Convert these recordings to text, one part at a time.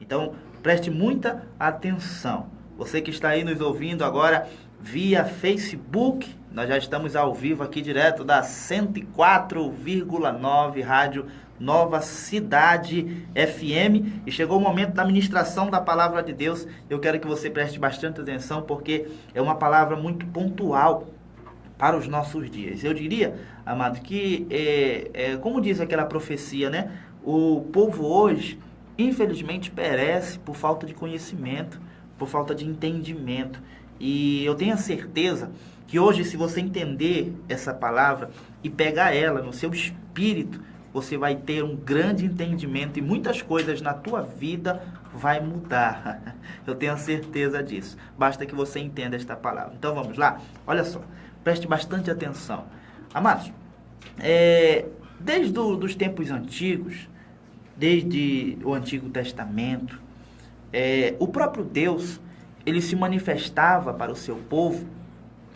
Então, preste muita atenção. Você que está aí nos ouvindo agora via Facebook, nós já estamos ao vivo aqui direto da 104,9 Rádio Nova Cidade FM, e chegou o momento da ministração da Palavra de Deus. Eu quero que você preste bastante atenção, porque é uma palavra muito pontual para os nossos dias. Eu diria, amado, que como diz aquela profecia, né? O povo hoje, infelizmente, perece por falta de conhecimento, por falta de entendimento. E eu tenho a certeza que hoje, se você entender essa palavra e pegar ela no seu espírito, você vai ter um grande entendimento e muitas coisas na tua vida vai mudar. Eu tenho a certeza disso. Basta que você entenda esta palavra. Então vamos lá? Olha só, preste bastante atenção. Amados, desde os tempos antigos, desde o Antigo Testamento, o próprio Deus, ele se manifestava para o seu povo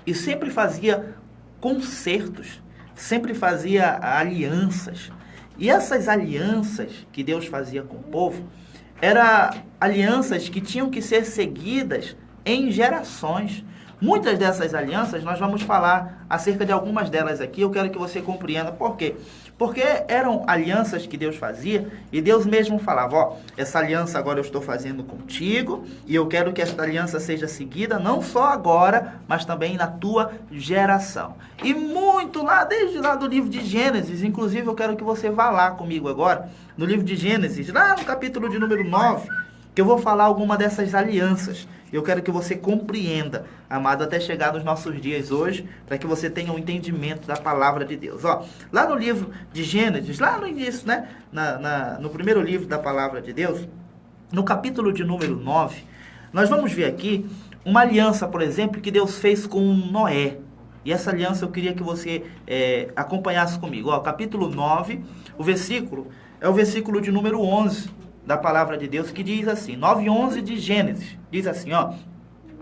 e sempre fazia concertos, sempre fazia alianças. E essas alianças que Deus fazia com o povo eram alianças que tinham que ser seguidas em gerações. Muitas dessas alianças, nós vamos falar acerca de algumas delas aqui. Eu quero que você compreenda por quê. Porque eram alianças que Deus fazia, e Deus mesmo falava, ó, essa aliança agora eu estou fazendo contigo, e eu quero que esta aliança seja seguida não só agora, mas também na tua geração. E muito lá, desde lá do livro de Gênesis, inclusive eu quero que você vá lá comigo agora, no livro de Gênesis, lá no capítulo de número 9, que eu vou falar alguma dessas alianças. Eu quero que você compreenda, amado, até chegar nos nossos dias hoje, para que você tenha um entendimento da palavra de Deus. Ó, lá no livro de Gênesis, lá no início, né, no primeiro livro da palavra de Deus, no capítulo de número 9, nós vamos ver aqui uma aliança, por exemplo, que Deus fez com Noé. E essa aliança eu queria que você acompanhasse comigo. Ó, capítulo 9, o versículo é o versículo de número 11. Da palavra de Deus, que diz assim, 9:11 de Gênesis, diz assim, ó,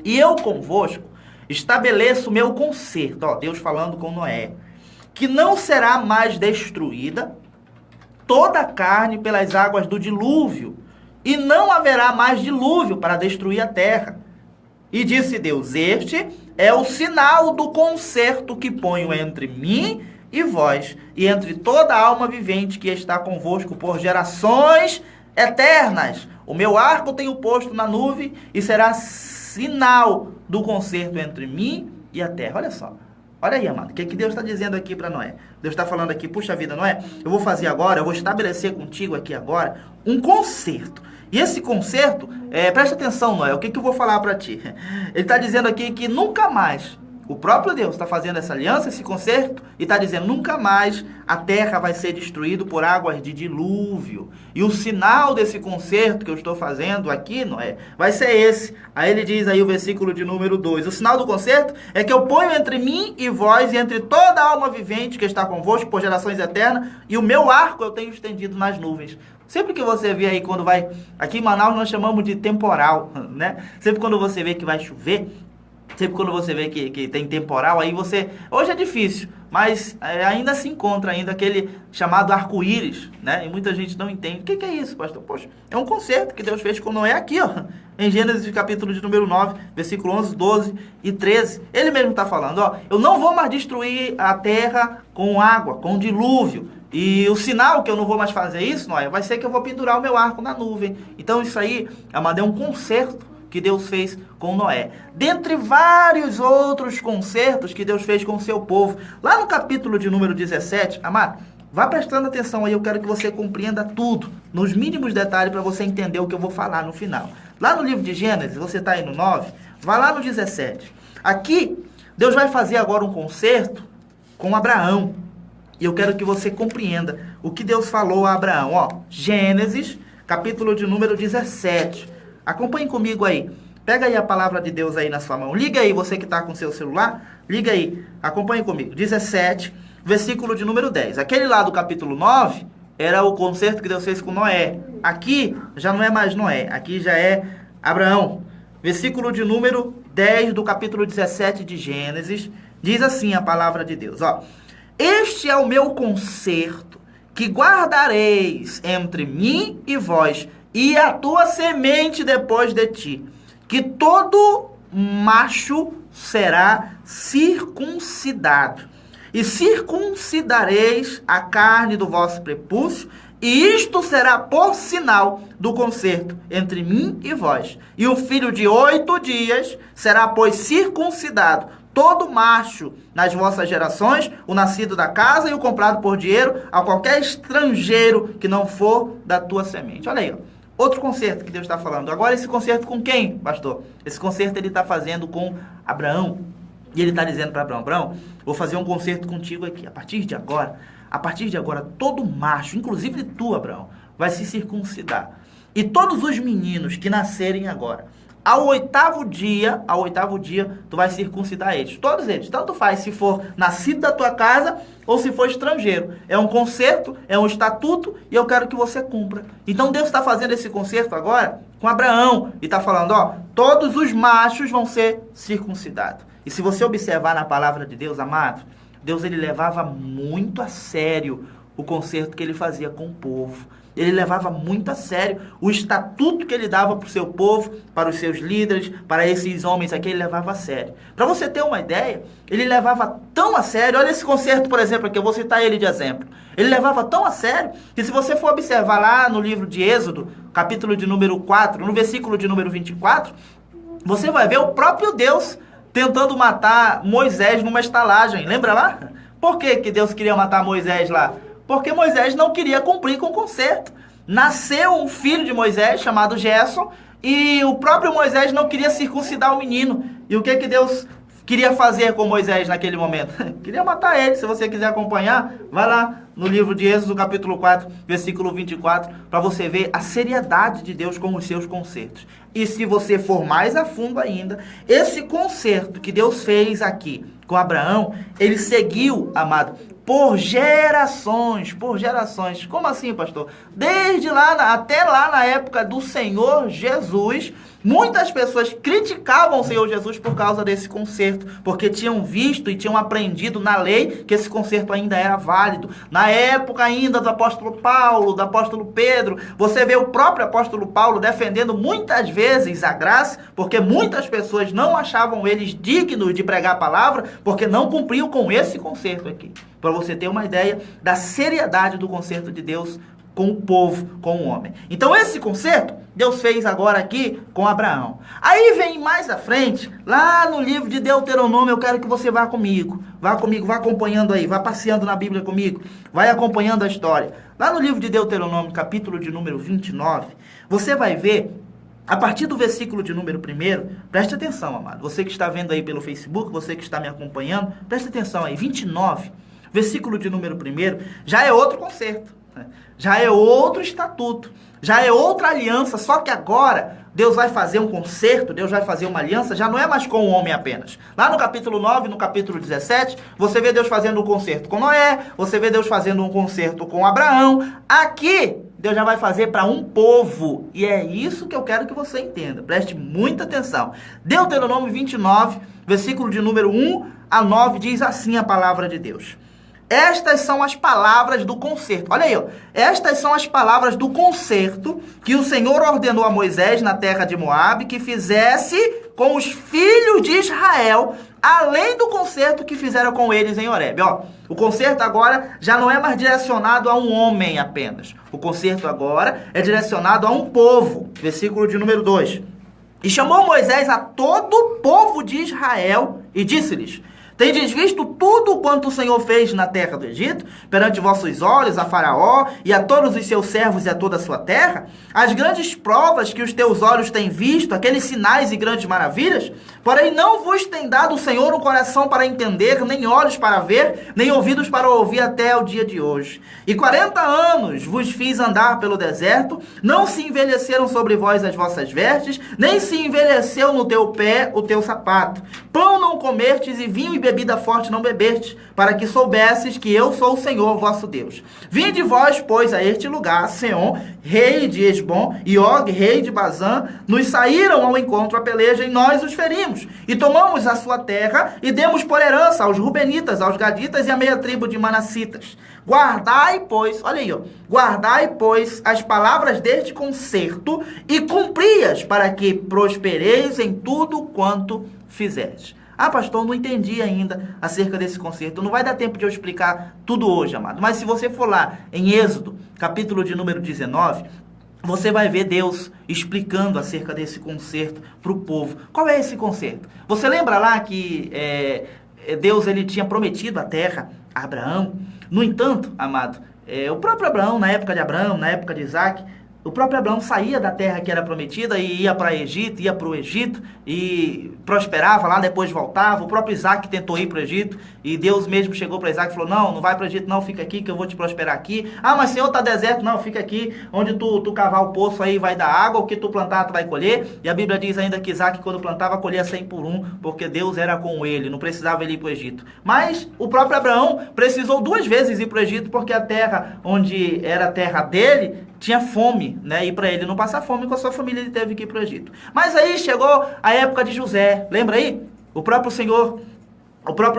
e eu convosco estabeleço o meu concerto, ó, Deus falando com Noé, que não será mais destruída toda a carne pelas águas do dilúvio, e não haverá mais dilúvio para destruir a terra. E disse Deus, este é o sinal do concerto que ponho entre mim e vós, e entre toda a alma vivente que está convosco por gerações eternas. O meu arco tenho posto na nuvem e será sinal do concerto entre mim e a terra. Olha só. Olha aí, amado. O que Deus está dizendo aqui para Noé? Deus está falando aqui, puxa vida, Noé, eu vou fazer agora, eu vou estabelecer contigo aqui agora um concerto. E esse concerto, presta atenção, Noé, o que eu vou falar para ti? Ele está dizendo aqui que nunca mais, o próprio Deus está fazendo essa aliança, esse concerto, e está dizendo, nunca mais a terra vai ser destruída por águas de dilúvio. E o sinal desse concerto que eu estou fazendo aqui, Noé, vai ser esse. Aí ele diz aí o versículo de número 2, o sinal do concerto é que eu ponho entre mim e vós, e entre toda a alma vivente que está convosco por gerações eternas, e o meu arco eu tenho estendido nas nuvens. Sempre que você vê aí quando vai, aqui em Manaus nós chamamos de temporal, né? Sempre quando você vê que vai chover, sempre quando você vê que tem temporal, aí você... Hoje é difícil, mas ainda se encontra ainda aquele chamado arco-íris, né? E muita gente não entende. O que é isso, pastor? Poxa, é um concerto que Deus fez com Noé aqui, ó. Em Gênesis capítulo de número 9, versículo 11, 12 e 13. Ele mesmo está falando, ó. Eu não vou mais destruir a terra com água, com dilúvio. E o sinal que eu não vou mais fazer isso, Noé, vai ser que eu vou pendurar o meu arco na nuvem. Então isso aí, amado, é um concerto que Deus fez com Noé. Dentre vários outros concertos que Deus fez com o seu povo. Lá no capítulo de número 17, amado, vá prestando atenção aí, eu quero que você compreenda tudo, nos mínimos detalhes, para você entender o que eu vou falar no final. Lá no livro de Gênesis, você está aí no 9, vai lá no 17. Aqui, Deus vai fazer agora um concerto com Abraão. E eu quero que você compreenda o que Deus falou a Abraão. Ó, Gênesis, capítulo de número 17. Acompanhe comigo aí. Pega aí a palavra de Deus aí na sua mão. Liga aí, você que está com seu celular. Liga aí. Acompanhe comigo. 17, versículo de número 10. Aquele lá do capítulo 9 era o concerto que Deus fez com Noé. Aqui já não é mais Noé. Aqui já é Abraão. Versículo de número 10 do capítulo 17 de Gênesis. Diz assim a palavra de Deus. Ó. Este é o meu concerto que guardareis entre mim e vós e a tua semente depois de ti, que todo macho será circuncidado, e circuncidareis a carne do vosso prepúcio, e isto será por sinal do concerto entre mim e vós. E o filho de 8 dias será, pois, circuncidado, todo macho nas vossas gerações, o nascido da casa e o comprado por dinheiro, a qualquer estrangeiro que não for da tua semente. Olha aí, ó. Outro concerto que Deus está falando. Agora esse concerto com quem, pastor? Esse concerto ele está fazendo com Abraão. E ele está dizendo para Abraão, Abraão, vou fazer um concerto contigo aqui. A partir de agora, todo macho, inclusive tu, Abraão, vai se circuncidar. E todos os meninos que nascerem agora, ao oitavo dia, tu vai circuncidar eles. Todos eles. Tanto faz se for nascido da tua casa ou se for estrangeiro. É um concerto, é um estatuto e eu quero que você cumpra. Então Deus está fazendo esse concerto agora com Abraão. E está falando, ó, todos os machos vão ser circuncidados. E se você observar na palavra de Deus, amado, Deus ele levava muito a sério o concerto que ele fazia com o povo. Ele levava muito a sério o estatuto que ele dava para o seu povo, para os seus líderes, para esses homens aqui, ele levava a sério. Para você ter uma ideia, ele levava tão a sério, olha esse concerto, por exemplo, aqui, eu vou citar ele de exemplo. Ele levava tão a sério que se você for observar lá no livro de Êxodo, capítulo de número 4, no versículo de número 24, você vai ver o próprio Deus tentando matar Moisés numa estalagem. Lembra lá? Por que Deus queria matar Moisés lá? Porque Moisés não queria cumprir com o concerto. Nasceu um filho de Moisés, chamado Gerson, e o próprio Moisés não queria circuncidar o menino. E o que Deus queria fazer com Moisés naquele momento? Queria matar ele. Se você quiser acompanhar, vai lá no livro de Êxodo, capítulo 4, versículo 24, para você ver a seriedade de Deus com os seus concertos. E se você for mais a fundo ainda, esse concerto que Deus fez aqui com Abraão, ele seguiu, amado, por gerações. Como assim, pastor? Desde lá, até lá na época do Senhor Jesus, muitas pessoas criticavam o Senhor Jesus por causa desse concerto, porque tinham visto e tinham aprendido na lei que esse concerto ainda era válido. Na época ainda do apóstolo Paulo, do apóstolo Pedro, você vê o próprio apóstolo Paulo defendendo muitas vezes a graça, porque muitas pessoas não achavam eles dignos de pregar a palavra, porque não cumpriam com esse concerto aqui. Para você ter uma ideia da seriedade do concerto de Deus com o povo, com o homem. Então esse concerto Deus fez agora aqui com Abraão. Aí vem mais à frente, lá no livro de Deuteronômio, eu quero que você vá comigo, vá acompanhando aí, vá passeando na Bíblia comigo, vai acompanhando a história. Lá no livro de Deuteronômio, capítulo de número 29, você vai ver, a partir do versículo de número 1, preste atenção, amado, você que está vendo aí pelo Facebook, você que está me acompanhando, preste atenção aí, 29, versículo de número 1, já é outro concerto, já é outro estatuto, já é outra aliança, só que agora Deus vai fazer um concerto, Deus vai fazer uma aliança, já não é mais com o homem apenas. Lá no capítulo 9, no capítulo 17, você vê Deus fazendo um concerto com Noé, você vê Deus fazendo um concerto com Abraão. Aqui, Deus já vai fazer para um povo, e é isso que eu quero que você entenda, preste muita atenção. Deuteronômio 29, versículo de número 1 a 9, diz assim a palavra de Deus. Estas são as palavras do concerto. Olha aí, ó. Estas são as palavras do concerto que o Senhor ordenou a Moisés na terra de Moabe que fizesse com os filhos de Israel, além do concerto que fizeram com eles em Horebe. Ó, o concerto agora já não é mais direcionado a um homem apenas. O concerto agora é direcionado a um povo. Versículo de número 2. E chamou Moisés a todo o povo de Israel e disse-lhes: tendes visto tudo quanto o Senhor fez na terra do Egito, perante vossos olhos, a Faraó e a todos os seus servos e a toda a sua terra? As grandes provas que os teus olhos têm visto, aqueles sinais e grandes maravilhas? Porém não vos tem dado o Senhor um coração para entender, nem olhos para ver, nem ouvidos para ouvir até o dia de hoje. E 40 anos vos fiz andar pelo deserto, não se envelheceram sobre vós as vossas vestes, nem se envelheceu no teu pé o teu sapato. Pão não comestes e vinho e bebida forte não bebestes, para que soubesses que eu sou o Senhor vosso Deus. Vinde vós, pois, a este lugar, Seom, rei de Esbom, e Og, rei de Bazã, nos saíram ao encontro a peleja e nós os ferimos. E tomamos a sua terra e demos por herança aos Rubenitas, aos Gaditas e a meia tribo de Manassitas. Guardai, pois, olha aí, ó, guardai, pois, as palavras deste concerto e cumpri-as, para que prospereis em tudo quanto fizeres. Ah, pastor, não entendi ainda acerca desse concerto. Não vai dar tempo de eu explicar tudo hoje, amado. Mas se você for lá em Êxodo, capítulo de número 19, você vai ver Deus explicando acerca desse concerto para o povo. Qual é esse concerto? Você lembra lá que Deus ele tinha prometido a terra a Abraão? No entanto, amado, o próprio Abraão, na época de Abraão, na época de Isaac, o próprio Abraão saía da terra que era prometida e ia para o Egito e prosperava lá, depois voltava. O próprio Isaac tentou ir para o Egito e Deus mesmo chegou para Isaac e falou, não vai para o Egito não, fica aqui que eu vou te prosperar aqui. Ah, mas Senhor, está deserto. Não, fica aqui, onde tu cavar o poço aí vai dar água, o que tu plantar tu vai colher. E a Bíblia diz ainda que Isaac quando plantava colhia 100 por 1, porque Deus era com ele, não precisava ele ir para o Egito. Mas o próprio Abraão precisou 2 vezes ir para o Egito, porque a terra onde era a terra dele tinha fome, né? E para ele não passar fome com a sua família, ele teve que ir para o Egito. Mas aí chegou a época de José. Lembra aí? O próprio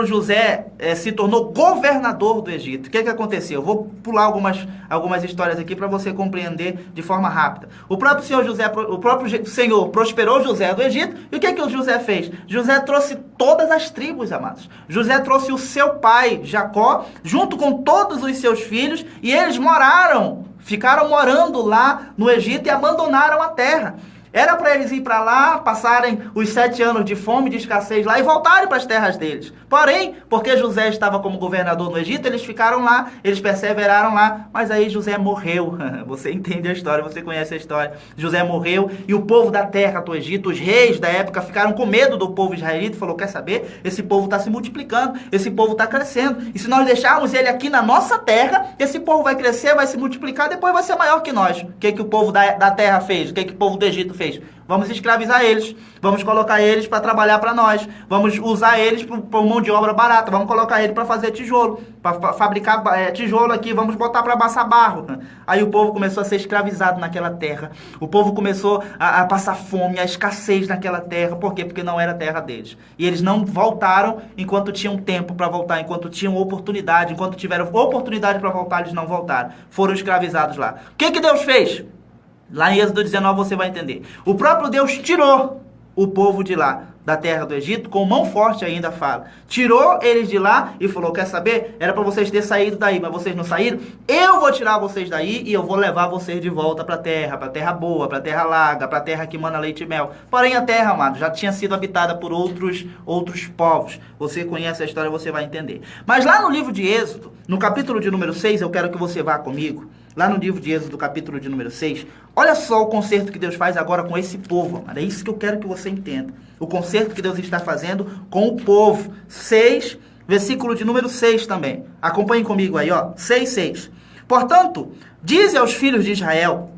José se tornou governador do Egito. O que aconteceu? Eu vou pular algumas histórias aqui para você compreender de forma rápida. O próprio Senhor prosperou José do Egito. E o que o José fez? José trouxe todas as tribos, amados. José trouxe o seu pai, Jacó, junto com todos os seus filhos, e eles ficaram morando lá no Egito e abandonaram a terra. Era para eles ir para lá, passarem os 7 anos de fome, de escassez lá e voltarem para as terras deles. Porém, porque José estava como governador no Egito, eles ficaram lá, eles perseveraram lá, mas aí José morreu. Você entende a história, você conhece a história. José morreu e o povo da terra do Egito, os reis da época, ficaram com medo do povo israelita e falou, quer saber? Esse povo está se multiplicando, esse povo está crescendo. E se nós deixarmos ele aqui na nossa terra, esse povo vai crescer, vai se multiplicar, depois vai ser maior que nós. O que o povo da terra fez? O que o povo do Egito fez? Vamos escravizar eles, vamos colocar eles para trabalhar para nós, vamos usar eles por mão de obra barata, vamos colocar eles para fazer tijolo, para fabricar tijolo aqui, vamos botar para amassar barro. Aí o povo começou a ser escravizado naquela terra, o povo começou a passar fome, a escassez naquela terra. Por quê? Porque não era a terra deles. E eles não voltaram enquanto tinham tempo para voltar, enquanto tinham oportunidade, enquanto tiveram oportunidade para voltar, eles não voltaram. Foram escravizados lá. O que Deus fez? Lá em Êxodo 19 você vai entender. O próprio Deus tirou o povo de lá, da terra do Egito, com mão forte ainda fala. Tirou eles de lá e falou, quer saber? Era para vocês terem saído daí, mas vocês não saíram. Eu vou tirar vocês daí e eu vou levar vocês de volta para a terra boa, para a terra larga, para a terra que mana leite e mel. Porém a terra, amado, já tinha sido habitada por outros povos. Você conhece a história, você vai entender. Mas lá no livro de Êxodo, no capítulo de número 6, eu quero que você vá comigo. Lá no livro de Êxodo, capítulo de número 6, olha só o concerto que Deus faz agora com esse povo, amado. É isso que eu quero que você entenda. O concerto que Deus está fazendo com o povo. 6, versículo de número 6 também. Acompanhe comigo aí, ó. 6:6. Portanto, dize aos filhos de Israel,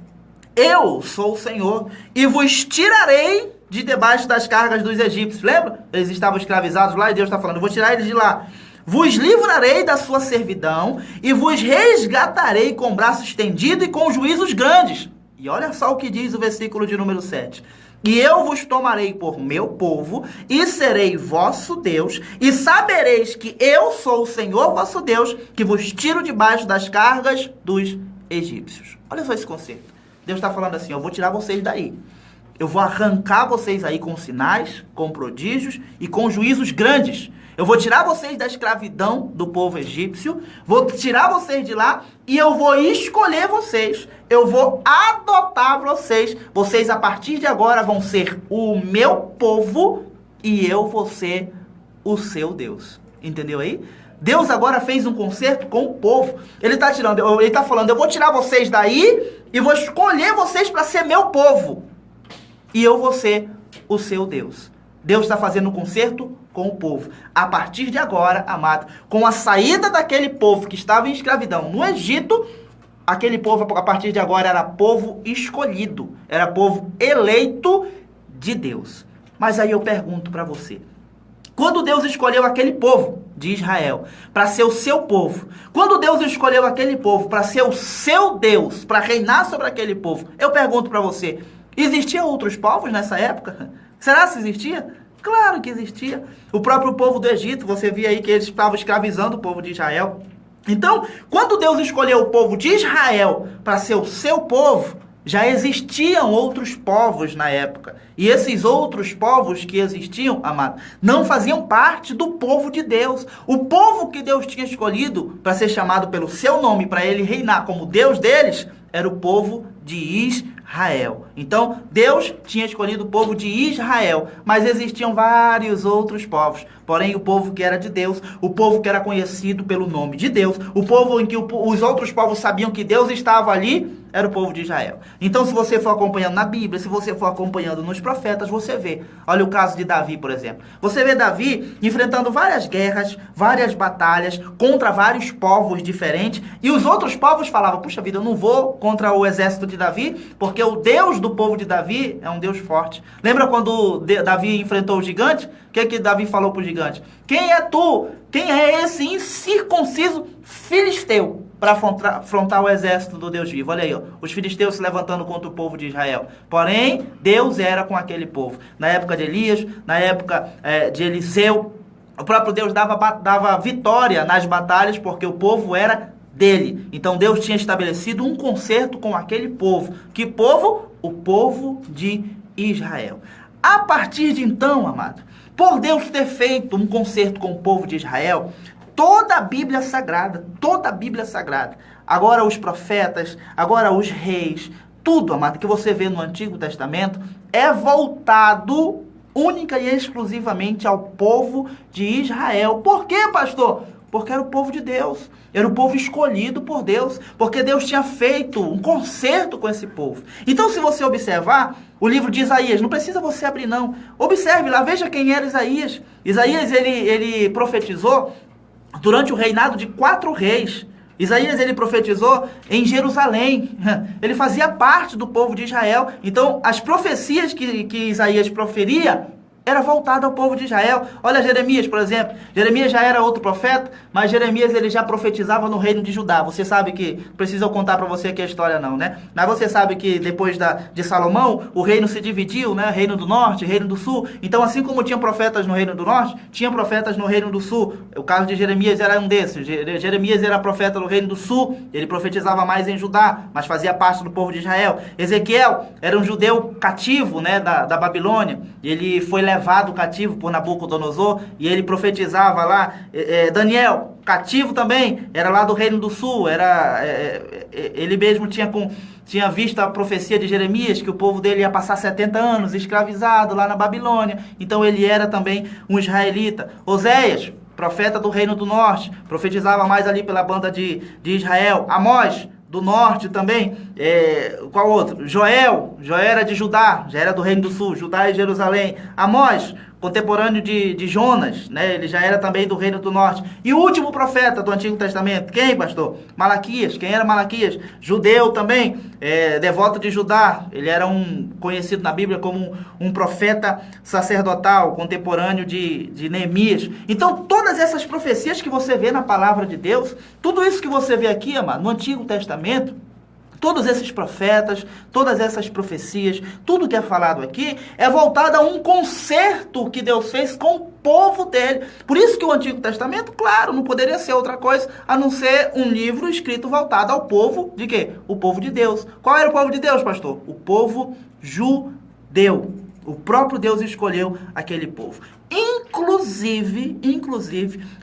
eu sou o Senhor e vos tirarei de debaixo das cargas dos egípcios. Lembra? Eles estavam escravizados lá e Deus está falando, eu vou tirar eles de lá. Vos livrarei da sua servidão e vos resgatarei com braço estendido e com juízos grandes. E olha só o que diz o versículo de número 7. E eu vos tomarei por meu povo e serei vosso Deus e sabereis que eu sou o Senhor vosso Deus que vos tiro debaixo das cargas dos egípcios. Olha só esse conceito. Deus está falando assim, eu vou tirar vocês daí. Eu vou arrancar vocês aí com sinais, com prodígios e com juízos grandes. Eu vou tirar vocês da escravidão do povo egípcio, vou tirar vocês de lá e eu vou escolher vocês. Eu vou adotar vocês. Vocês, a partir de agora, vão ser o meu povo e eu vou ser o seu Deus. Entendeu aí? Deus agora fez um concerto com o povo. Ele está falando, eu vou tirar vocês daí e vou escolher vocês para ser meu povo. E eu vou ser o seu Deus. Deus está fazendo um concerto com o povo. A partir de agora, amado, com a saída daquele povo que estava em escravidão no Egito, aquele povo, a partir de agora, era povo escolhido. Era povo eleito de Deus. Mas aí eu pergunto para você. Quando Deus escolheu aquele povo de Israel para ser o seu povo, quando Deus escolheu aquele povo para ser o seu Deus, para reinar sobre aquele povo, eu pergunto para você, existiam outros povos nessa época? Será que existia? Claro que existia. O próprio povo do Egito, você via aí que eles estavam escravizando o povo de Israel. Então, quando Deus escolheu o povo de Israel para ser o seu povo, já existiam outros povos na época. E esses outros povos que existiam, amado, não faziam parte do povo de Deus. O povo que Deus tinha escolhido para ser chamado pelo seu nome, para ele reinar como Deus deles, era o povo de Israel. Então, Deus tinha escolhido o povo de Israel, mas existiam vários outros povos. Porém, o povo que era de Deus, o povo que era conhecido pelo nome de Deus, o povo em que os outros povos sabiam que Deus estava ali, era o povo de Israel. Então, se você for acompanhando na Bíblia, se você for acompanhando nos profetas, você vê. Olha o caso de Davi, por exemplo. Você vê Davi enfrentando várias guerras, várias batalhas, contra vários povos diferentes, e os outros povos falavam, puxa vida, eu não vou contra o exército de Davi, porque o Deus do povo de Davi é um Deus forte. Lembra quando Davi enfrentou o gigante? O que Davi falou para o gigante? Quem é tu? Quem é esse incircunciso filisteu para afrontar o exército do Deus vivo? Olha aí, ó, os filisteus se levantando contra o povo de Israel. Porém, Deus era com aquele povo. Na época de Elias, na época de Eliseu, o próprio Deus dava vitória nas batalhas porque o povo era dele. Então Deus tinha estabelecido um concerto com aquele povo. Que povo? O povo de Israel. A partir de então, amado, por Deus ter feito um concerto com o povo de Israel, toda a Bíblia Sagrada, agora os profetas, agora os reis, tudo, amado, que você vê no Antigo Testamento, é voltado única e exclusivamente ao povo de Israel. Por quê, pastor? Porque era o povo de Deus, era o povo escolhido por Deus, porque Deus tinha feito um concerto com esse povo. Então, se você observar o livro de Isaías, não precisa você abrir não, observe lá, veja quem era Isaías. Isaías, ele profetizou durante o reinado de 4 reis. Isaías, ele profetizou em Jerusalém, ele fazia parte do povo de Israel. Então, as profecias que Isaías proferia era voltado ao povo de Israel. Olha Jeremias, por exemplo. Jeremias já era outro profeta, mas Jeremias ele já profetizava no reino de Judá. Você sabe que, preciso contar para você aqui a história não, né? Mas você sabe que depois de Salomão, o reino se dividiu, né? Reino do norte, reino do sul. Então, assim como tinha profetas no reino do norte, tinha profetas no reino do sul. O caso de Jeremias era um desses. Jeremias era profeta no reino do sul, ele profetizava mais em Judá, mas fazia parte do povo de Israel. Ezequiel era um judeu cativo, né? Da Babilônia. Ele foi levado cativo por Nabucodonosor e ele profetizava lá. Daniel, cativo também, era lá do reino do sul, ele mesmo tinha visto a profecia de Jeremias, que o povo dele ia passar 70 anos escravizado lá na Babilônia, então ele era também um israelita. Oséias, profeta do reino do norte, profetizava mais ali pela banda de Israel. Amós, do norte também, qual outro? Joel era de Judá, já era do reino do sul, Judá e Jerusalém. Amós, contemporâneo de Jonas, né? Ele já era também do reino do norte. E o último profeta do Antigo Testamento, quem, pastor? Malaquias. Quem era Malaquias? Judeu também, devoto de Judá. Ele era conhecido na Bíblia como um profeta sacerdotal, contemporâneo de Neemias. Então, todas essas profecias que você vê na palavra de Deus, tudo isso que você vê aqui, amado, no Antigo Testamento, todos esses profetas, todas essas profecias, tudo que é falado aqui é voltado a um concerto que Deus fez com o povo dele. Por isso que o Antigo Testamento, claro, não poderia ser outra coisa a não ser um livro escrito voltado ao povo de quê? O povo de Deus. Qual era o povo de Deus, pastor? O povo judeu. O próprio Deus escolheu aquele povo. Inclusive,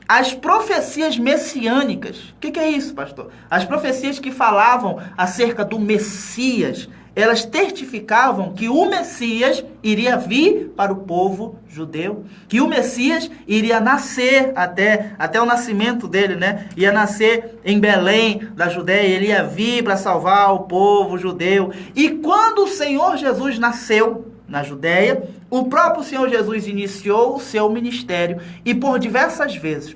as profecias messiânicas. O que é isso, pastor? As profecias que falavam acerca do Messias, elas testificavam que o Messias iria vir para o povo judeu, que o Messias iria nascer até o nascimento dele, né? Ia nascer em Belém, da Judéia, ele ia vir para salvar o povo judeu. E quando o Senhor Jesus nasceu na Judéia, o próprio Senhor Jesus iniciou o seu ministério e por diversas vezes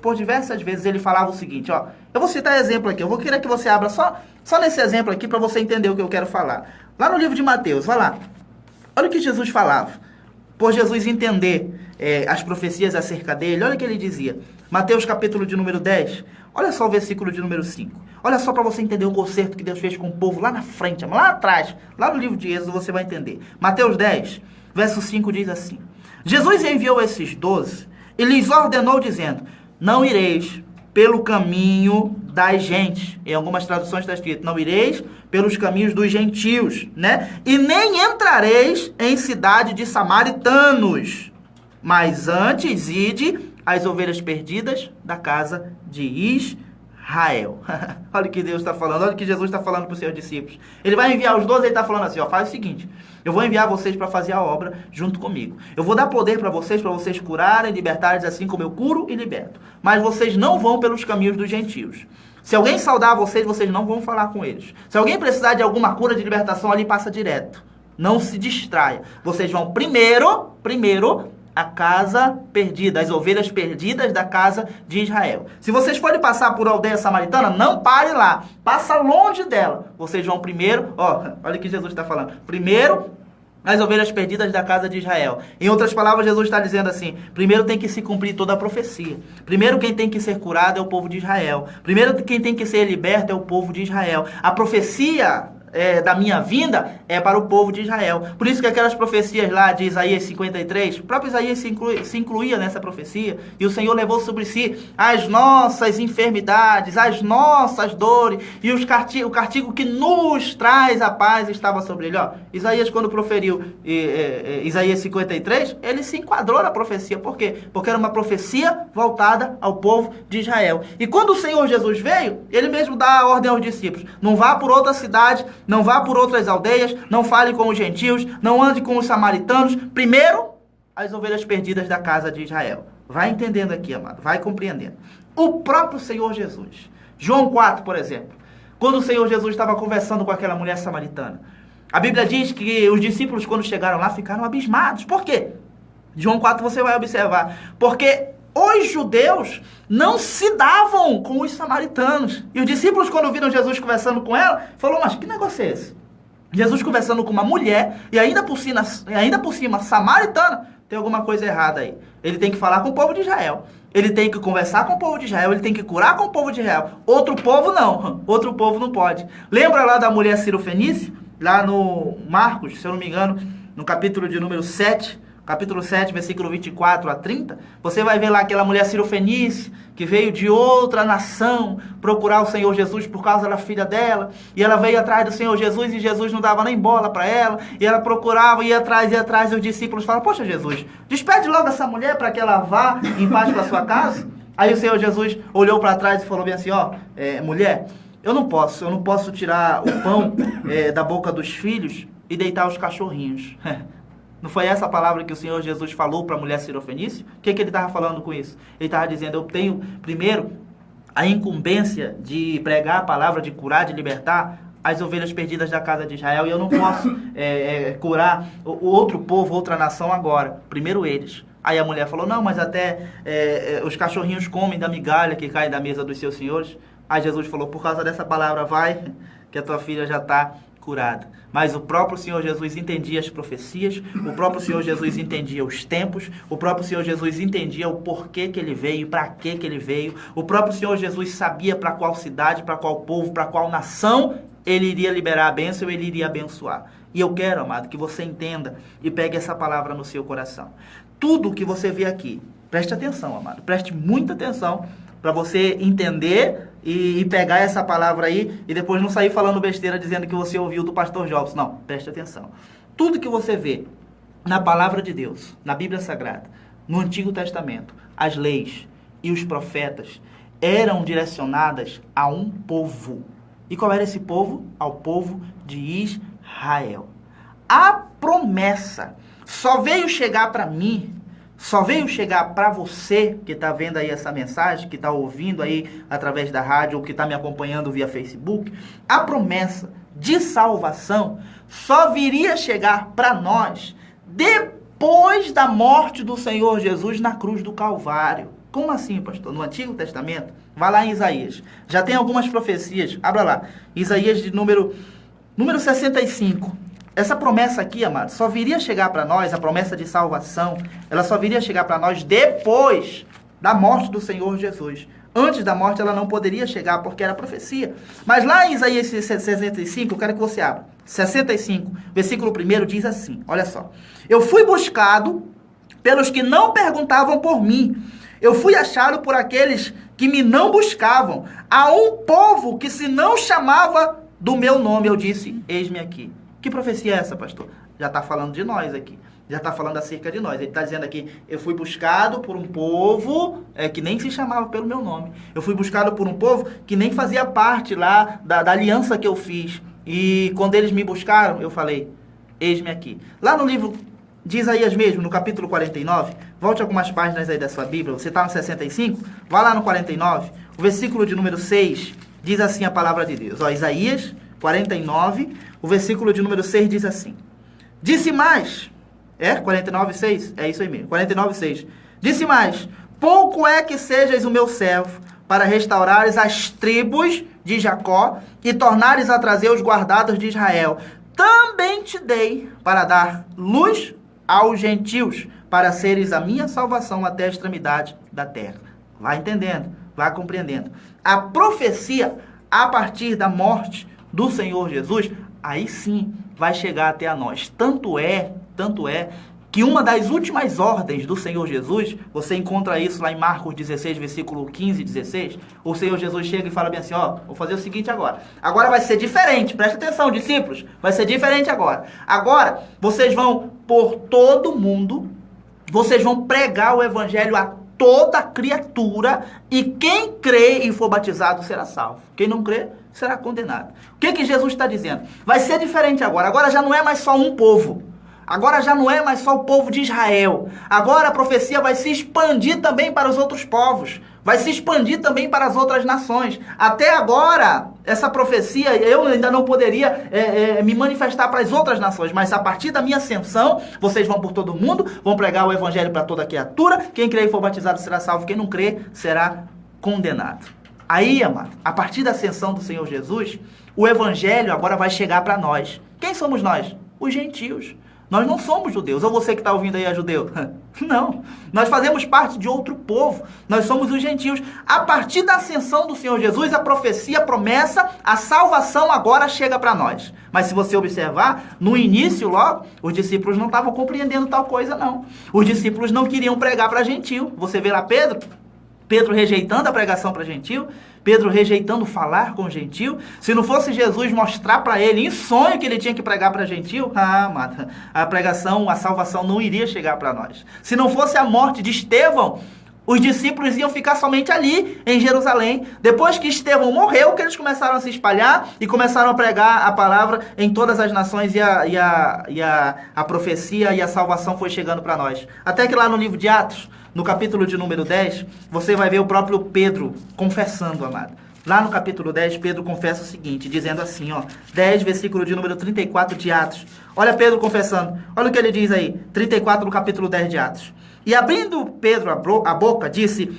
ele falava o seguinte, ó, eu vou citar exemplo aqui, eu vou querer que você abra só nesse exemplo aqui para você entender o que eu quero falar. Lá no livro de Mateus, vai lá, olha o que Jesus falava, por Jesus entender as profecias acerca dele, olha o que ele dizia, Mateus capítulo de número 10, olha só o versículo de número 5, olha só para você entender o concerto que Deus fez com o povo lá na frente, lá atrás, lá no livro de Êxodo você vai entender. Mateus 10, verso 5 diz assim, Jesus enviou esses 12 e lhes ordenou dizendo, não ireis pelo caminho das gentes. Em algumas traduções está escrito, não ireis pelos caminhos dos gentios, né? E nem entrareis em cidade de samaritanos, mas antes ide as ovelhas perdidas da casa de Israel. Olha o que Deus está falando, olha o que Jesus está falando para os seus discípulos. Ele vai enviar os 12, ele está falando assim, ó, faz o seguinte, eu vou enviar vocês para fazer a obra junto comigo. Eu vou dar poder para vocês curarem, libertarem, assim como eu curo e liberto. Mas vocês não vão pelos caminhos dos gentios. Se alguém saudar vocês, vocês não vão falar com eles. Se alguém precisar de alguma cura de libertação, ali passa direto. Não se distraia. Vocês vão primeiro, a casa perdida, as ovelhas perdidas da casa de Israel. Se vocês forem passar por aldeia samaritana, não pare lá. Passa longe dela. Vocês vão primeiro, olha o que Jesus está falando. Primeiro, as ovelhas perdidas da casa de Israel. Em outras palavras, Jesus está dizendo assim, primeiro tem que se cumprir toda a profecia. Primeiro quem tem que ser curado é o povo de Israel. Primeiro quem tem que ser liberto é o povo de Israel. A profecia da minha vinda é para o povo de Israel. Por isso que aquelas profecias lá de Isaías 53, o próprio Isaías se incluía nessa profecia, e o Senhor levou sobre si as nossas enfermidades, as nossas dores, e o castigo que nos traz a paz estava sobre ele. Isaías, quando proferiu Isaías 53, ele se enquadrou na profecia. Por quê? Porque era uma profecia voltada ao povo de Israel. E quando o Senhor Jesus veio, ele mesmo dá a ordem aos discípulos, não vá por outra cidade, não vá por outras aldeias, não fale com os gentios, não ande com os samaritanos. Primeiro, as ovelhas perdidas da casa de Israel. Vai entendendo aqui, amado, vai compreendendo. O próprio Senhor Jesus. João 4, por exemplo. Quando o Senhor Jesus estava conversando com aquela mulher samaritana, a Bíblia diz que os discípulos, quando chegaram lá, ficaram abismados. Por quê? João 4 você vai observar. Porque os judeus não se davam com os samaritanos. E os discípulos, quando viram Jesus conversando com ela, falaram, mas que negócio é esse? Jesus conversando com uma mulher, e ainda por cima samaritana, tem alguma coisa errada aí. Ele tem que falar com o povo de Israel. Ele tem que conversar com o povo de Israel, ele tem que curar com o povo de Israel. Outro povo não, outro povo não pode. Lembra lá da mulher Cirofenícia? Lá no Marcos, se eu não me engano, no capítulo de número 7, capítulo 7, versículo 24 a 30, você vai ver lá aquela mulher Cirofenícia, que veio de outra nação procurar o Senhor Jesus por causa da filha dela, e ela veio atrás do Senhor Jesus, e Jesus não dava nem bola para ela, e ela procurava, ia atrás, e os discípulos falaram, poxa Jesus, despede logo essa mulher para que ela vá em paz para sua casa. Aí o Senhor Jesus olhou para trás e falou bem assim, mulher, eu não posso tirar o pão da boca dos filhos e deitar os cachorrinhos. Não foi essa a palavra que o Senhor Jesus falou para a mulher Cirofenícia? O que ele estava falando com isso? Ele estava dizendo, eu tenho, primeiro, a incumbência de pregar a palavra, de curar, de libertar as ovelhas perdidas da casa de Israel, e eu não posso curar o outro povo, outra nação agora. Primeiro eles. Aí a mulher falou, não, mas até os cachorrinhos comem da migalha que cai da mesa dos seus senhores. Aí Jesus falou, por causa dessa palavra, vai, que a tua filha já está curada. Mas o próprio Senhor Jesus entendia as profecias, o próprio Senhor Jesus entendia os tempos, o próprio Senhor Jesus entendia o porquê que ele veio, para que ele veio, o próprio Senhor Jesus sabia para qual cidade, para qual povo, para qual nação ele iria liberar a bênção, ele iria abençoar. E eu quero, amado, que você entenda e pegue essa palavra no seu coração. Tudo que você vê aqui, preste atenção, amado, preste muita atenção para você entender e pegar essa palavra aí e depois não sair falando besteira dizendo que você ouviu do pastor Jobs. Não, preste atenção. Tudo que você vê na palavra de Deus, na Bíblia Sagrada, no Antigo Testamento, as leis e os profetas eram direcionadas a um povo. E qual era esse povo? Ao povo de Israel. A promessa só veio chegar para mim, só veio chegar para você que está vendo aí essa mensagem, que está ouvindo aí através da rádio ou que está me acompanhando via Facebook. A promessa de salvação só viria chegar para nós depois da morte do Senhor Jesus na cruz do Calvário. Como assim, pastor? No Antigo Testamento? Vai lá em Isaías. Já tem algumas profecias. Abra lá. Isaías de número 65. Essa promessa aqui, amado, só viria chegar para nós, a promessa de salvação, ela só viria chegar para nós depois da morte do Senhor Jesus. Antes da morte ela não poderia chegar, porque era profecia. Mas lá em Isaías 65, eu quero que você abra. 65, versículo 1 diz assim, olha só. Eu fui buscado pelos que não perguntavam por mim. Eu fui achado por aqueles que me não buscavam, a um povo que se não chamava do meu nome, eu disse, eis-me aqui. Que profecia é essa, pastor? Já está falando de nós aqui. Já está falando acerca de nós. Ele está dizendo aqui, eu fui buscado por um povo que nem se chamava pelo meu nome. Eu fui buscado por um povo que nem fazia parte lá da aliança que eu fiz. E quando eles me buscaram, eu falei, eis-me aqui. Lá no livro de Isaías mesmo, no capítulo 49, volte algumas páginas aí da sua Bíblia, você está no 65, vá lá no 49, o versículo de número 6, diz assim a palavra de Deus. Ó, Isaías 49, o versículo de número 6 diz assim, disse mais... 49, 6? É isso aí mesmo. 49, 6. Disse mais, pouco é que sejas o meu servo, para restaurares as tribos de Jacó e tornares a trazer os guardados de Israel. Também te dei para dar luz aos gentios, para seres a minha salvação até a extremidade da terra. Vai entendendo, vai compreendendo. A profecia, a partir da morte do Senhor Jesus, aí sim vai chegar até a nós. Tanto é que uma das últimas ordens do Senhor Jesus, você encontra isso lá em Marcos 16, versículo 15 e 16, o Senhor Jesus chega e fala bem assim, ó, vou fazer o seguinte agora. Agora vai ser diferente, presta atenção, discípulos, vai ser diferente agora. Agora, vocês vão por todo mundo, vocês vão pregar o evangelho a toda criatura, e quem crê e for batizado será salvo. Quem não crê, será condenado. O que Jesus está dizendo? Vai ser diferente agora. Agora já não é mais só um povo. Agora já não é mais só o povo de Israel. Agora a profecia vai se expandir também para os outros povos. Vai se expandir também para as outras nações. Até agora, essa profecia, eu ainda não poderia me manifestar para as outras nações. Mas a partir da minha ascensão, vocês vão por todo mundo, vão pregar o evangelho para toda criatura. Quem crer e for batizado será salvo. Quem não crer será condenado. Aí, amado, a partir da ascensão do Senhor Jesus, o evangelho agora vai chegar para nós. Quem somos nós? Os gentios. Nós não somos judeus. Ou você que está ouvindo aí é judeu? Não. Nós fazemos parte de outro povo. Nós somos os gentios. A partir da ascensão do Senhor Jesus, a profecia, a promessa, a salvação agora chega para nós. Mas se você observar, no início logo, os discípulos não estavam compreendendo tal coisa, não. Os discípulos não queriam pregar para gentil. Você vê lá Pedro rejeitando a pregação para gentil, Pedro rejeitando falar com gentil. Se não fosse Jesus mostrar para ele em sonho que ele tinha que pregar para gentil, mata, a pregação, a salvação não iria chegar para nós. Se não fosse a morte de Estevão, os discípulos iam ficar somente ali, em Jerusalém. Depois que Estevão morreu, que eles começaram a se espalhar e começaram a pregar a palavra em todas as nações, e a profecia e a salvação foi chegando para nós. Até que lá no livro de Atos, no capítulo de número 10, você vai ver o próprio Pedro confessando, amado. Lá no capítulo 10, Pedro confessa o seguinte, dizendo assim, ó, 10, versículo de número 34 de Atos. Olha Pedro confessando, olha o que ele diz aí, 34 do capítulo 10 de Atos. E abrindo Pedro a boca, disse,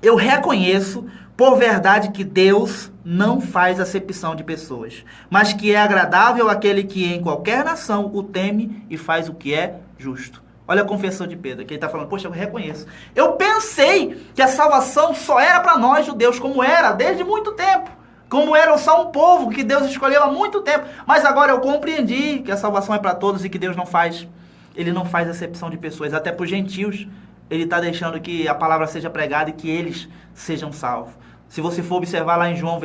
eu reconheço por verdade que Deus não faz acepção de pessoas, mas que é agradável àquele que em qualquer nação o teme e faz o que é justo. Olha a confissão de Pedro, que ele está falando, poxa, eu reconheço. Eu pensei que a salvação só era para nós judeus, como era desde muito tempo. Como era só um povo que Deus escolheu há muito tempo. Mas agora eu compreendi que a salvação é para todos e que Deus não faz. Ele não faz acepção de pessoas. Até para os gentios, ele está deixando que a palavra seja pregada e que eles sejam salvos. Se você for observar lá em João,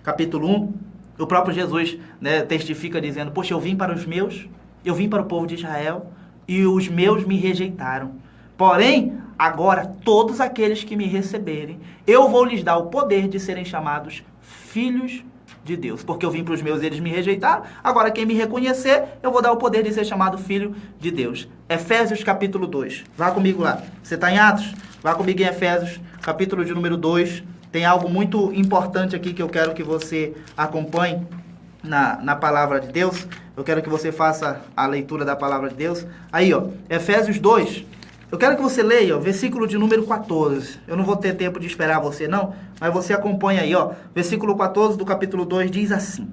capítulo 1, o próprio Jesus, né, testifica dizendo, poxa, eu vim para os meus, eu vim para o povo de Israel, e os meus me rejeitaram. Porém, agora, todos aqueles que me receberem, eu vou lhes dar o poder de serem chamados filhos de Deus. Porque eu vim para os meus e eles me rejeitaram. Agora, quem me reconhecer, eu vou dar o poder de ser chamado filho de Deus. Efésios capítulo 2. Vá comigo lá. Você está em Atos? Vá comigo em Efésios, capítulo de número 2. Tem algo muito importante aqui que eu quero que você acompanhe na palavra de Deus. Eu quero que você faça a leitura da palavra de Deus. Aí, ó, Efésios 2. Eu quero que você leia, ó, versículo de número 14. Eu não vou ter tempo de esperar você, não, mas você acompanha aí, ó. Versículo 14 do capítulo 2 diz assim: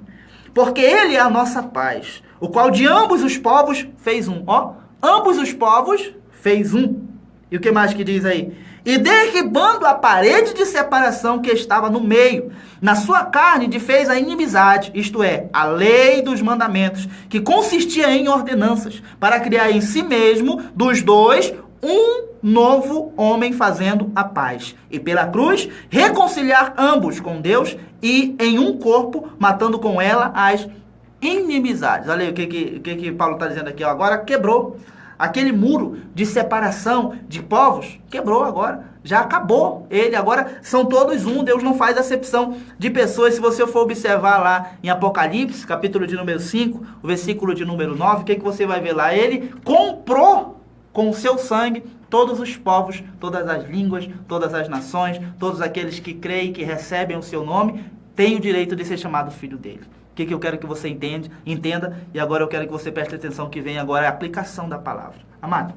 porque ele é a nossa paz, o qual de ambos os povos fez um. Ó, ambos os povos fez um. E o que mais que diz aí? E derribando a parede de separação que estava no meio, na sua carne fez a inimizade, isto é, a lei dos mandamentos, que consistia em ordenanças, para criar em si mesmo, dos dois, um novo homem fazendo a paz. E pela cruz, reconciliar ambos com Deus e em um corpo, matando com ela as inimizades. Olha aí o que Paulo está dizendo aqui. Agora quebrou. Aquele muro de separação de povos, quebrou agora. Já acabou ele. Agora são todos um. Deus não faz acepção de pessoas. Se você for observar lá em Apocalipse, capítulo de número 5, o versículo de número 9, o que você vai ver lá? Ele comprou com o seu sangue todos os povos, todas as línguas, todas as nações, todos aqueles que creem, que recebem o seu nome, têm o direito de ser chamado filho dele. O que eu quero que você entenda, e agora eu quero que você preste atenção, que vem agora a aplicação da palavra. Amado,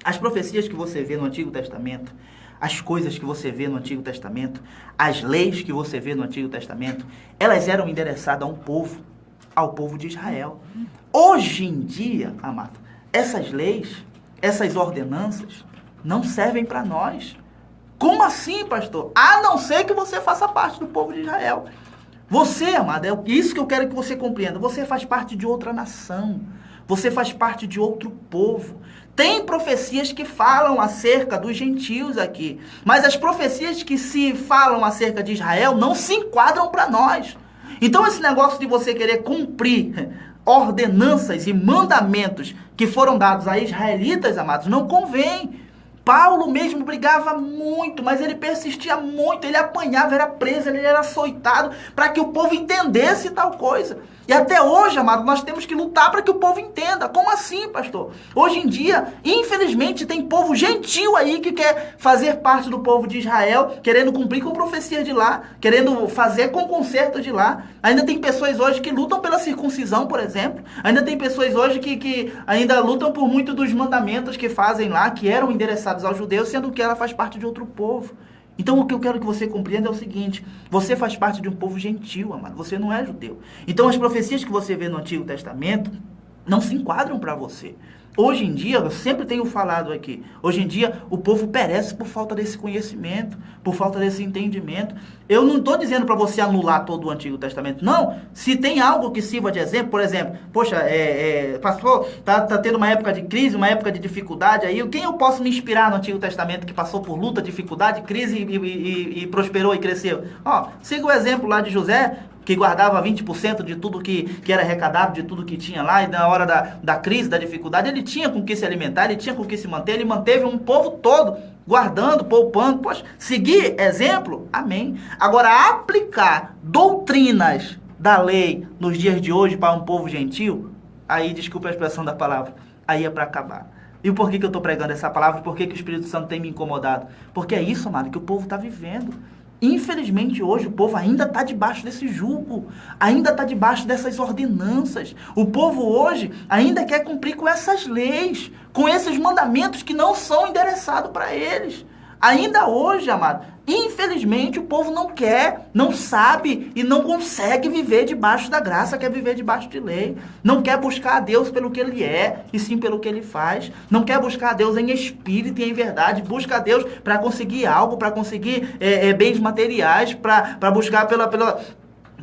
as profecias que você vê no Antigo Testamento, as coisas que você vê no Antigo Testamento, as leis que você vê no Antigo Testamento, elas eram endereçadas a um povo, ao povo de Israel. Hoje em dia, amado, essas leis, essas ordenanças, não servem para nós. Como assim, pastor? A não ser que você faça parte do povo de Israel. Você, amado, é isso que eu quero que você compreenda. Você faz parte de outra nação. Você faz parte de outro povo. Tem profecias que falam acerca dos gentios aqui. Mas as profecias que se falam acerca de Israel não se enquadram para nós. Então esse negócio de você querer cumprir ordenanças e mandamentos que foram dados a israelitas, amados, não convém. Paulo mesmo brigava muito, mas ele persistia muito, ele apanhava, era preso, ele era açoitado, para que o povo entendesse tal coisa. E até hoje, amado, nós temos que lutar para que o povo entenda. Como assim, pastor? Hoje em dia, infelizmente, tem povo gentil aí que quer fazer parte do povo de Israel, querendo cumprir com profecias de lá, querendo fazer com concertos de lá. Ainda tem pessoas hoje que lutam pela circuncisão, por exemplo. Ainda tem pessoas hoje que ainda lutam por muitos dos mandamentos que fazem lá, que eram endereçados aos judeus, sendo que ela faz parte de outro povo. Então o que eu quero que você compreenda é o seguinte: você faz parte de um povo gentil, amado, você não é judeu. Então as profecias que você vê no Antigo Testamento não se enquadram para você. Hoje em dia, eu sempre tenho falado aqui, hoje em dia o povo perece por falta desse conhecimento, por falta desse entendimento. Eu não estou dizendo para você anular todo o Antigo Testamento, não. Se tem algo que sirva de exemplo, por exemplo, poxa, pastor, tá tendo uma época de crise, uma época de dificuldade aí, quem eu posso me inspirar no Antigo Testamento que passou por luta, dificuldade, crise e prosperou e cresceu? Siga o exemplo lá de José, que guardava 20% de tudo que era arrecadado, de tudo que tinha lá, e na hora da crise, da dificuldade, ele tinha com que se alimentar, ele tinha com que se manter, ele manteve um povo todo guardando, poupando. Poxa, seguir exemplo, amém. Agora, aplicar doutrinas da lei nos dias de hoje para um povo gentil, aí, desculpa a expressão da palavra, aí é para acabar. E por que eu estou pregando essa palavra? Por que o Espírito Santo tem me incomodado? Porque é isso, amado, que o povo está vivendo. Infelizmente, hoje, o povo ainda está debaixo desse jugo, ainda está debaixo dessas ordenanças. O povo hoje ainda quer cumprir com essas leis, com esses mandamentos que não são endereçados para eles. Ainda hoje, amado, infelizmente, o povo não quer, não sabe e não consegue viver debaixo da graça, quer viver debaixo de lei. Não quer buscar a Deus pelo que Ele é, e sim pelo que Ele faz. Não quer buscar a Deus em espírito e em verdade. Busca a Deus para conseguir algo, para conseguir bens materiais, para buscar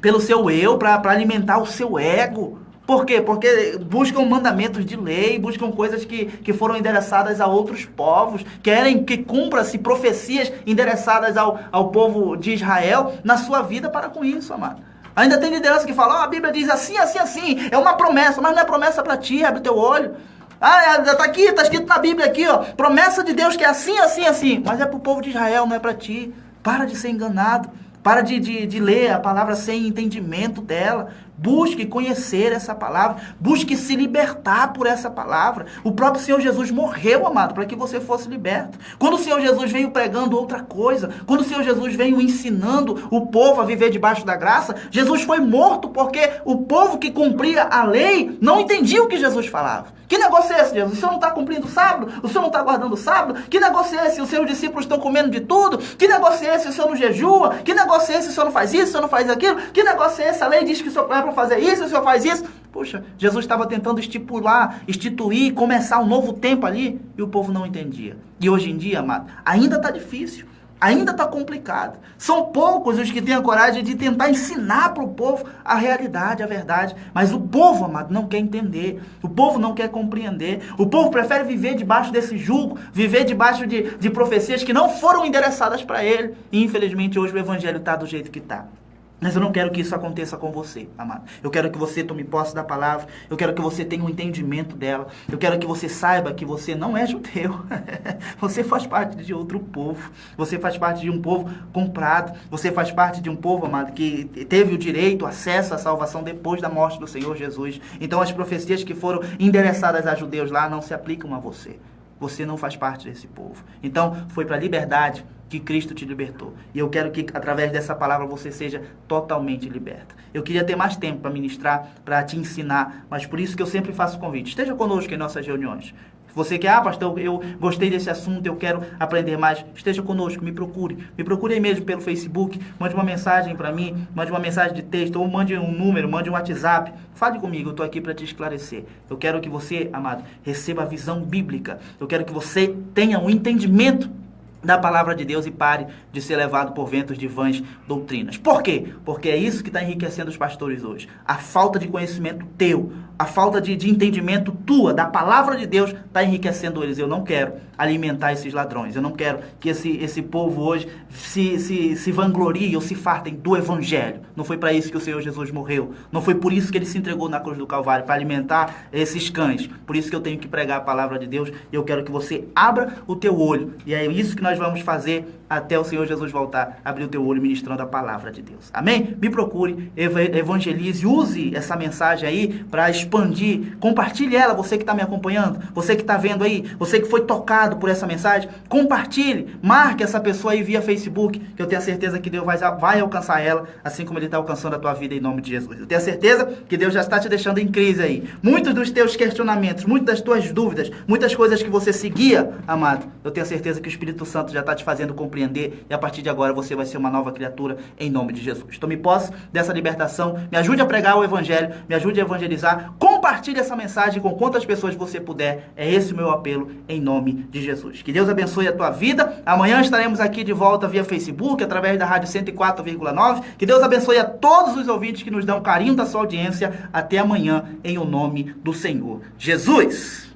pelo seu eu, para alimentar o seu ego. Por quê? Porque buscam mandamentos de lei, buscam coisas que foram endereçadas a outros povos, querem que cumpra-se profecias endereçadas ao povo de Israel na sua vida. Para com isso, amado. Ainda tem liderança que fala, a Bíblia diz assim, assim, assim, é uma promessa, mas não é promessa para ti, abre teu olho. Tá aqui, tá escrito na Bíblia aqui, promessa de Deus que é assim, assim, assim, mas é para o povo de Israel, não é para ti. Para de ser enganado. Para de ler a palavra sem entendimento dela. Busque conhecer essa palavra. Busque se libertar por essa palavra. O próprio Senhor Jesus morreu, amado, para que você fosse liberto. Quando o Senhor Jesus veio pregando outra coisa, quando o Senhor Jesus veio ensinando o povo a viver debaixo da graça, Jesus foi morto porque o povo que cumpria a lei não entendia o que Jesus falava. Que negócio é esse, Jesus? O Senhor não está cumprindo o sábado? O Senhor não está guardando o sábado? Que negócio é esse? Os seus discípulos estão comendo de tudo? Que negócio é esse? O Senhor não jejua? Que negócio é esse? O Senhor não faz isso? O Senhor não faz aquilo? Que negócio é esse? A lei diz que o Senhor é para fazer isso, o Senhor faz isso. Poxa, Jesus estava tentando instituir, começar um novo tempo ali, e o povo não entendia. E hoje em dia, amado, ainda está difícil. Ainda está complicado. São poucos os que têm a coragem de tentar ensinar para o povo a realidade, a verdade. Mas o povo, amado, não quer entender. O povo não quer compreender. O povo prefere viver debaixo desse jugo, viver debaixo de profecias que não foram endereçadas para ele. E infelizmente hoje o evangelho está do jeito que está. Mas eu não quero que isso aconteça com você, amado. Eu quero que você tome posse da palavra. Eu quero que você tenha um entendimento dela. Eu quero que você saiba que você não é judeu. Você faz parte de outro povo. Você faz parte de um povo comprado. Você faz parte de um povo, amado, que teve o direito, acesso à salvação depois da morte do Senhor Jesus. Então as profecias que foram endereçadas a judeus lá não se aplicam a você. Você não faz parte desse povo. Então foi para a liberdade que Cristo te libertou. E eu quero que, através dessa palavra, você seja totalmente liberta. Eu queria ter mais tempo para ministrar, para te ensinar, mas por isso que eu sempre faço convite. Esteja conosco em nossas reuniões. Você que, pastor, eu gostei desse assunto, eu quero aprender mais, esteja conosco, me procure. Me procure aí mesmo pelo Facebook, mande uma mensagem para mim, mande uma mensagem de texto, ou mande um número, mande um WhatsApp. Fale comigo, eu estou aqui para te esclarecer. Eu quero que você, amado, receba a visão bíblica. Eu quero que você tenha um entendimento da palavra de Deus e pare de ser levado por ventos de vãs doutrinas. Por quê? Porque é isso que está enriquecendo os pastores hoje. A falta de conhecimento teu, a falta de entendimento tua, da palavra de Deus, está enriquecendo eles. Eu não quero alimentar esses ladrões. Eu não quero que esse povo hoje se vanglorie ou se fartem do evangelho. Não foi para isso que o Senhor Jesus morreu. Não foi por isso que ele se entregou na cruz do Calvário, para alimentar esses cães. Por isso que eu tenho que pregar a palavra de Deus. E eu quero que você abra o teu olho. E é isso que nós vamos fazer até o Senhor Jesus voltar, abrir o teu olho ministrando a palavra de Deus. Amém? Me procure, evangelize, use essa mensagem aí para expandir, compartilhe ela, você que está me acompanhando, você que está vendo aí, você que foi tocado por essa mensagem, compartilhe, marque essa pessoa aí via Facebook, que eu tenho a certeza que Deus vai alcançar ela, assim como Ele está alcançando a tua vida em nome de Jesus. Eu tenho a certeza que Deus já está te deixando em crise aí. Muitos dos teus questionamentos, muitas das tuas dúvidas, muitas coisas que você seguia, amado, eu tenho a certeza que o Espírito Santo já está te fazendo compreender, e a partir de agora você vai ser uma nova criatura em nome de Jesus. Tome posse dessa libertação, me ajude a pregar o evangelho, me ajude a evangelizar, compartilhe essa mensagem com quantas pessoas você puder. É esse o meu apelo em nome de Jesus. Que Deus abençoe a tua vida. Amanhã estaremos aqui de volta via Facebook, através da rádio 104,9. Que Deus abençoe a todos os ouvintes que nos dão carinho da sua audiência. Até amanhã, em o nome do Senhor Jesus.